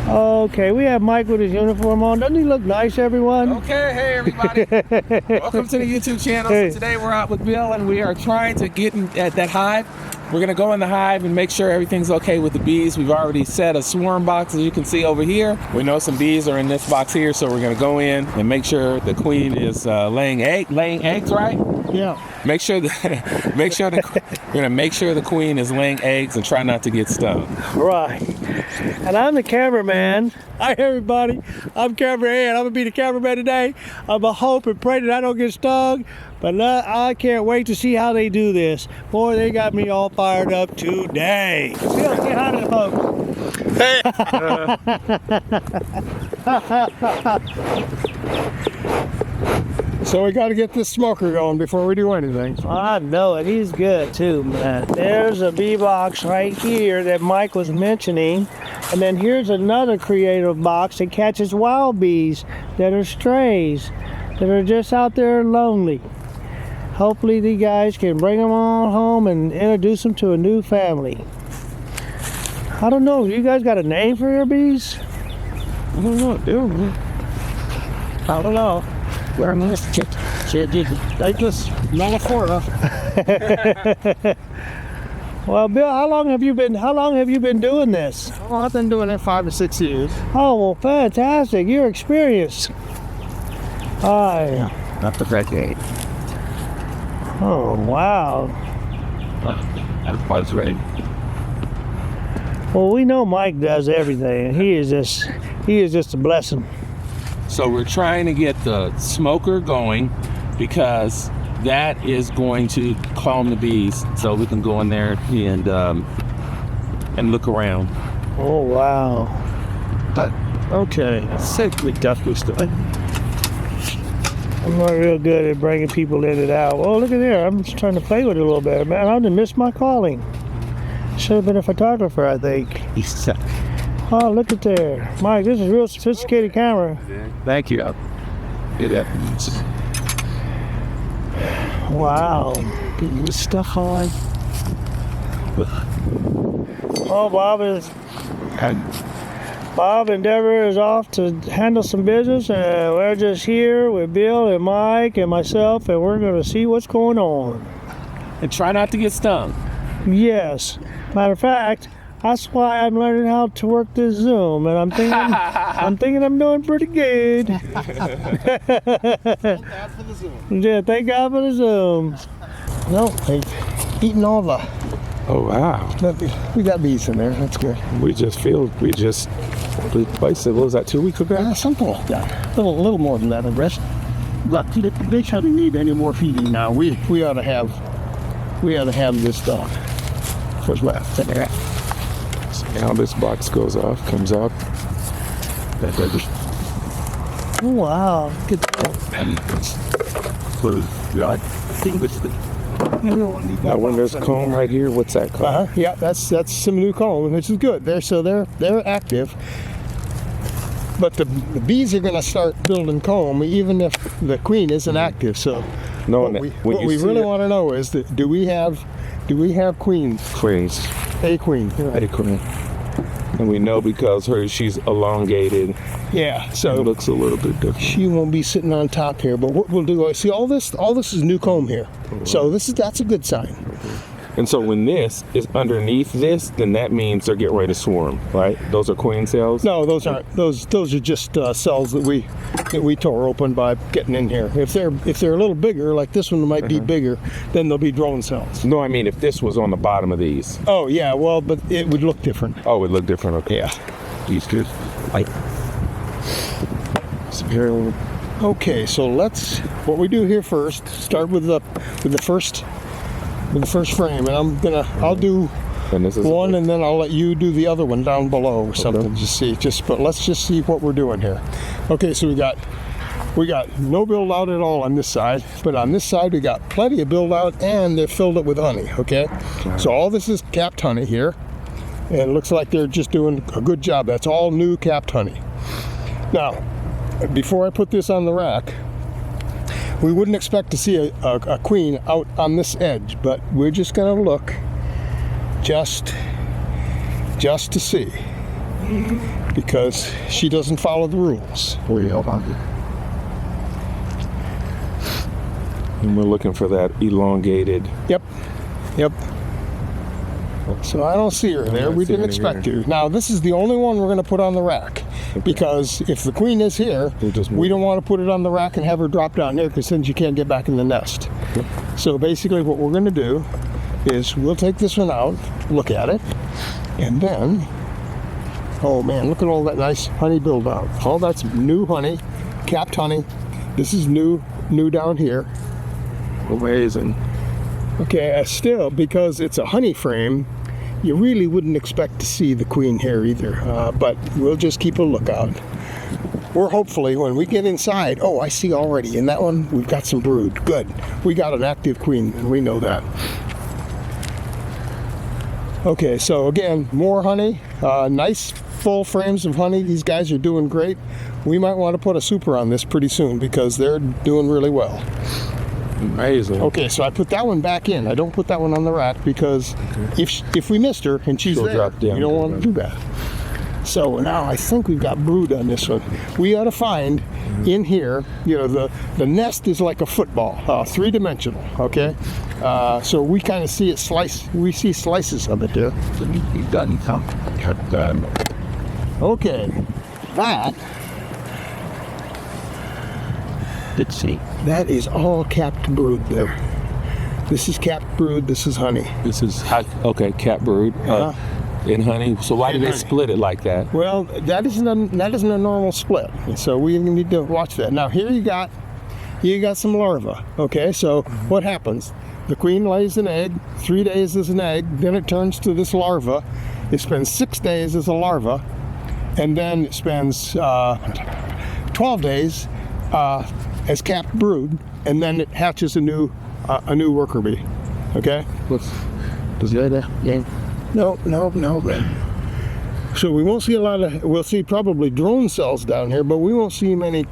Okay, we have Mike with his uniform on. Doesn't he look nice, everyone? Okay, hey everybody. Welcome to the YouTube channel. Hey. So today we're out with Bill and we are trying to get at that hive. We're gonna go in the hive and make sure everything's okay with the bees. We've already set a swarm box, as you can see over here. We know some bees are in this box here, so we're gonna go in and make sure the queen is laying eggs, right? Yeah. We're gonna make sure the queen is laying eggs and try not to get stung. Right. And I'm the cameraman. Hi, everybody. I'm cameraman. I'm going to be the cameraman today. I'm a hope and pray that I don't get stung. But I can't wait to see how they do this. Boy, they got me all fired up today. Bill, say hi to the folks. So we got to get this smoker going before we do anything. I know it. He's good too, man. There's a bee box right here that Mike was mentioning. And then here's another creative box that catches wild bees that are strays, that are just out there lonely. Hopefully these guys can bring them all home and introduce them to a new family. I don't know. You guys got a name for your bees? I don't know, dude. I don't know. We're on this shit. Like this, Malafora. Well, Bill, how long have you been doing this? Well, I've been doing it 5 to 6 years. Oh, well, fantastic. You're experienced. Hi. Not the decade. Oh, wow. That was ready. Well, we know Mike does everything. He is just a blessing. So we're trying to get the smoker going because that is going to calm the bees, so we can go in there and look around. Oh, wow. But Okay. safely definitely still. I'm not real good at bringing people in and out. Oh, look at there. I'm just trying to play with it a little bit. Man, I done missed my calling. Should have been a photographer, I think. Oh, look at there. Mike, this is a real sophisticated camera. Thank you. Wow. Getting this stuff on. Oh, Bob and Deborah is off to handle some business, and we're just here with Bill and Mike and myself, and we're going to see what's going on. And try not to get stung. Yes. Matter of fact, that's why I'm learning how to work this Zoom, and I'm thinking I'm doing pretty good. Thank God for the Zoom. Yeah, thank God for the Zoom. No, they've eaten all the. Oh wow. We got bees in there. That's good. We just what was that, 2 weeks ago? Something like that. A little more than that. The rest. But they shouldn't need any more feeding now. We ought to have this stuff. What's left? Now this box goes off, comes off. Oh, wow. Good. That one, there's a comb right here. What's that called? Yeah, that's some new comb, which is good. They're active. But the bees are going to start building comb even if the queen isn't active. So what we really want to know is that do we have queens? Queens. A queen. A queen. And we know because she's elongated. Yeah, so It looks a little bit different. she won't be sitting on top here. But what we'll do, see all this is new comb here. So that's a good sign. And so when this is underneath this, then that means they're getting ready to swarm, right? Those are queen cells? No, those aren't. Those are just cells that we tore open by getting in here. If they're a little bigger, like this one might be bigger, then they'll be drone cells. No, I mean if this was on the bottom of these. Oh yeah, well, but it would look different. Oh, it would look different. Okay. Yeah. These good. Okay, so what we do here first, start with the first frame, and I'll do And this is one, and then I'll let you do the other one down below or something. But let's just see what we're doing here. Okay, so we got no build out at all on this side, but on this side we got plenty of build out, and they've filled it with honey. Okay, so all this is capped honey here, and it looks like they're just doing a good job. That's all new capped honey. Now, before I put this on the rack, we wouldn't expect to see a queen out on this edge, but we're just going to look just to see. because she doesn't follow the rules. And we're looking for that elongated. Yep. So I don't see her there. We didn't expect her. Now, this is the only one we're going to put on the rack. Okay. Because if the queen is here, we don't want to put it on the rack and have her drop down there, because then she can't get back in the nest. Okay. So basically what we're going to do is we'll take this one out, look at it, and then, oh man, look at all that nice honey buildup. All that's new honey, capped honey. This is new down here. Amazing. Okay, still, because it's a honey frame, you really wouldn't expect to see the queen here either, but we'll just keep a lookout. We're hopefully, when we get inside, oh, I see already, in that one, we've got some brood. Good. We got an active queen, and we know that. Okay, so again, more honey, nice full frames of honey. These guys are doing great. We might want to put a super on this pretty soon, because they're doing really well. Amazing. Okay, so I put that one back in. I don't put that one on the rack, because if we missed her and she's there, drop down. you don't want to do that. So now I think we've got brood on this one. We ought to find in here, the nest is like a football, three-dimensional, okay? So we kind of see it we see slices of it there. Okay, that is all capped brood there. This is capped brood, this is honey. This is, capped brood in honey. So why did they split it like that? Well, that isn't a normal split. So we need to watch that. Now here you got some larvae. Okay, so what happens? The queen lays an egg, 3 days as an egg, then it turns to this larva. It spends 6 days as a larva, and then it spends 12 days as capped brood, and then it hatches a new worker bee. Okay? No. So we won't see we'll see probably drone cells down here, but we won't see any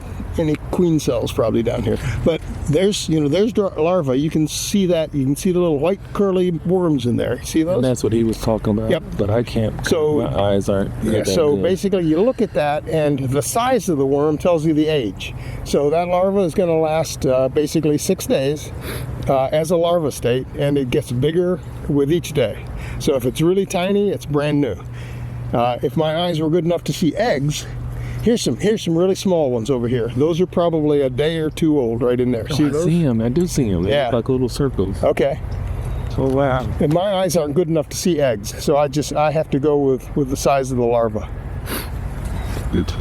queen cells probably down here. But there's larvae. You can see that. You can see the little white curly worms in there. See those? And that's what he was talking about. Yep. But I can't. So my eyes aren't. Yeah. So basically, you look at that, and the size of the worm tells you the age. So that larva is going to last basically 6 days as a larva state, and it gets bigger with each day. So if it's really tiny, it's brand new. If my eyes were good enough to see eggs, here's some really small ones over here. Those are probably a day or two old right in there. See those? I see them. I do see them. They look like little circles. Okay. Oh wow. And my eyes aren't good enough to see eggs, so I have to go with the size of the larva. Good.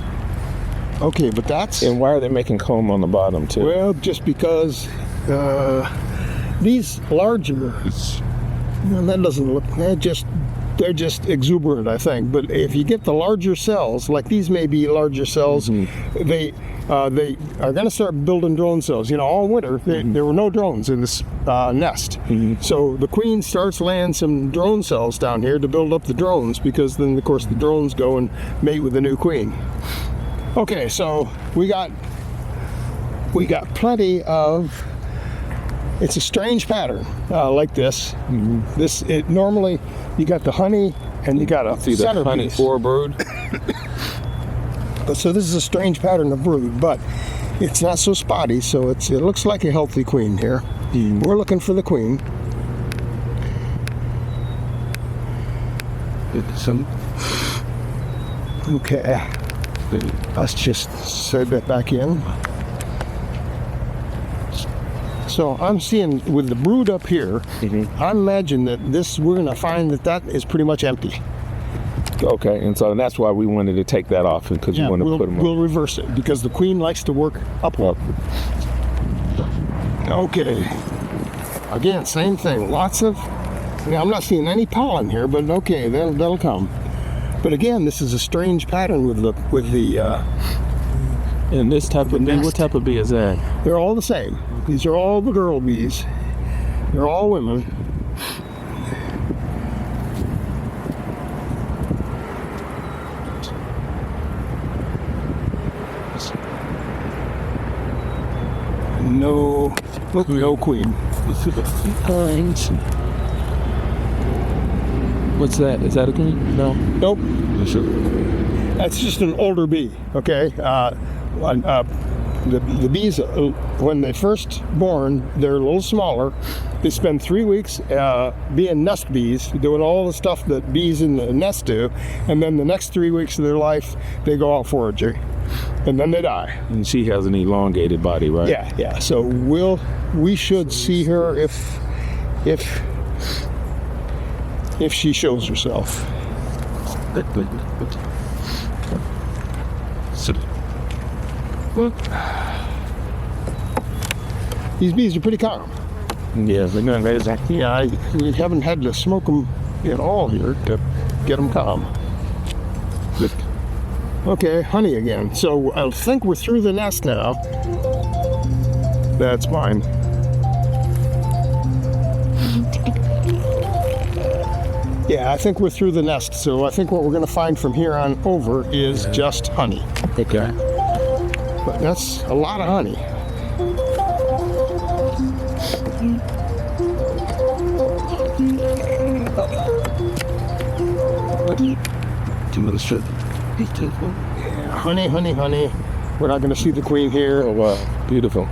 Okay, but that's... And why are they making comb on the bottom too? Well, just because these larger... that doesn't look... They're just exuberant, I think. But if you get the larger cells, like these may be larger cells, they are going to start building drone cells. All winter there were no drones in this nest. So the queen starts laying some drone cells down here to build up the drones, because then of course the drones go and mate with the new queen. Okay, so we got plenty of... It's a strange pattern like this. Normally you got the honey and you got a centerpiece. Honey for brood. So this is a strange pattern of brood, but it's not so spotty. So it looks like a healthy queen here. We're looking for the queen. Okay, let's just set that back in. So I'm seeing with the brood up here, I imagine that we're going to find that is pretty much empty. Okay, and so that's why we wanted to take that off, because you want to put them up. We'll reverse it, because the queen likes to work upward. Okay. Again, same thing. Lots of... I'm not seeing any pollen here, but okay, that'll come. But again, this is a strange pattern with the and this type of bee, what type of bee is that? They're all the same. These are all the girl bees. They're all women. No queen. What's that? Is that a queen? No. Nope. That's just an older bee. Okay. The bees, when they first born, they're a little smaller. They spend 3 weeks being nest bees, doing all the stuff that bees in the nest do, and then the next 3 weeks of their life, they go out foraging, and then they die. And she has an elongated body, right? Yeah. So we should see her if she shows herself. These bees are pretty calm. Yes, they're going to Yeah, we haven't had to smoke them at all here to get them calm. Good. Okay, honey again. So I think we're through the nest now. That's fine. Yeah, I think we're through the nest. So I think what we're going to find from here on over is just honey. Okay. But that's a lot of honey. Honey. We're not going to see the queen here. Oh, wow. Beautiful.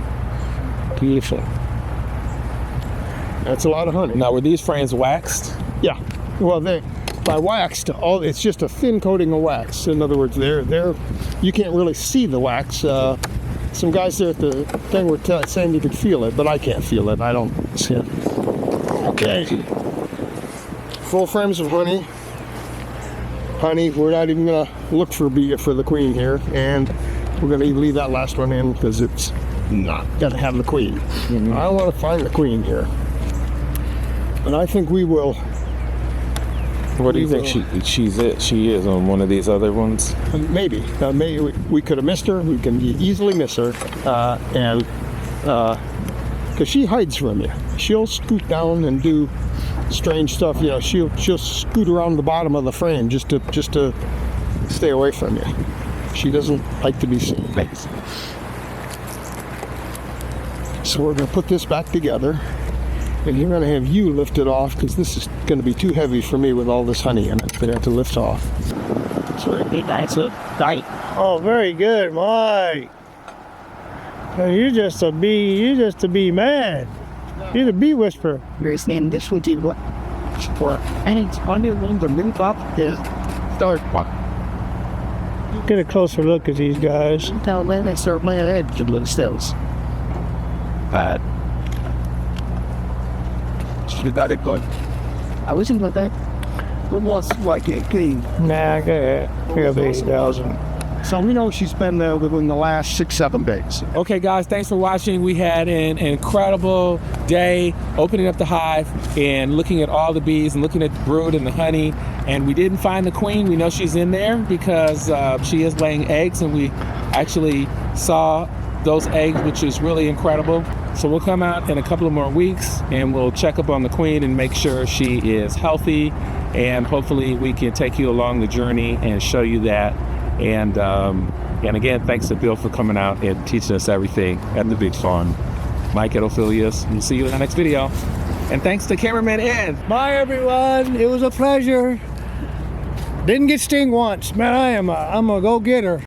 That's a lot of honey. Now, were these frames waxed? Yeah. Well, by waxed, it's just a thin coating of wax. In other words, you can't really see the wax. Some guys there at the thing were saying you could feel it, but I can't feel it. I don't see it. Okay. Full frames of honey. We're not even going to look for the queen here, and we're going to leave that last one in because it's not going to have the queen. Mm-hmm. I want to find the queen here. And I think we will. What do you think she is on one of these other ones? Maybe. Maybe we could have missed her. We can easily miss her. And because she hides from you. She'll scoot down and do strange stuff. You know, she'll scoot around the bottom of the frame just to stay away from you. She doesn't like to be seen. So we're going to put this back together. And you're going to have you lift it off because this is going to be too heavy for me with all this honey in it. They have to lift off. So that's it. Oh, very good, Mike. Now, you're just a bee man. You're the bee whisperer. This would be what for any funny one to move up is start one. Get a closer look at these guys. Tell them they start my head to look stills. But she got it good. I was in with that. It was like a clean. Nah, I got 8,000. So we know she's been there within the last 6-7 days. Okay, guys, thanks for watching. We had an incredible day opening up the hive and looking at all the bees and looking at the brood and the honey. And we didn't find the queen. We know she's in there because she is laying eggs, and we actually saw those eggs, which is really incredible. So we'll come out in a couple of more weeks and we'll check up on the queen and make sure she is healthy. And hopefully we can take you along the journey and show you that. And again, thanks to Bill for coming out and teaching us everything at the big farm. Mike at Ophelia's. We'll see you in the next video. And thanks to cameraman Ed. Bye, everyone. It was a pleasure. Didn't get sting once. Man, I'm a go-getter.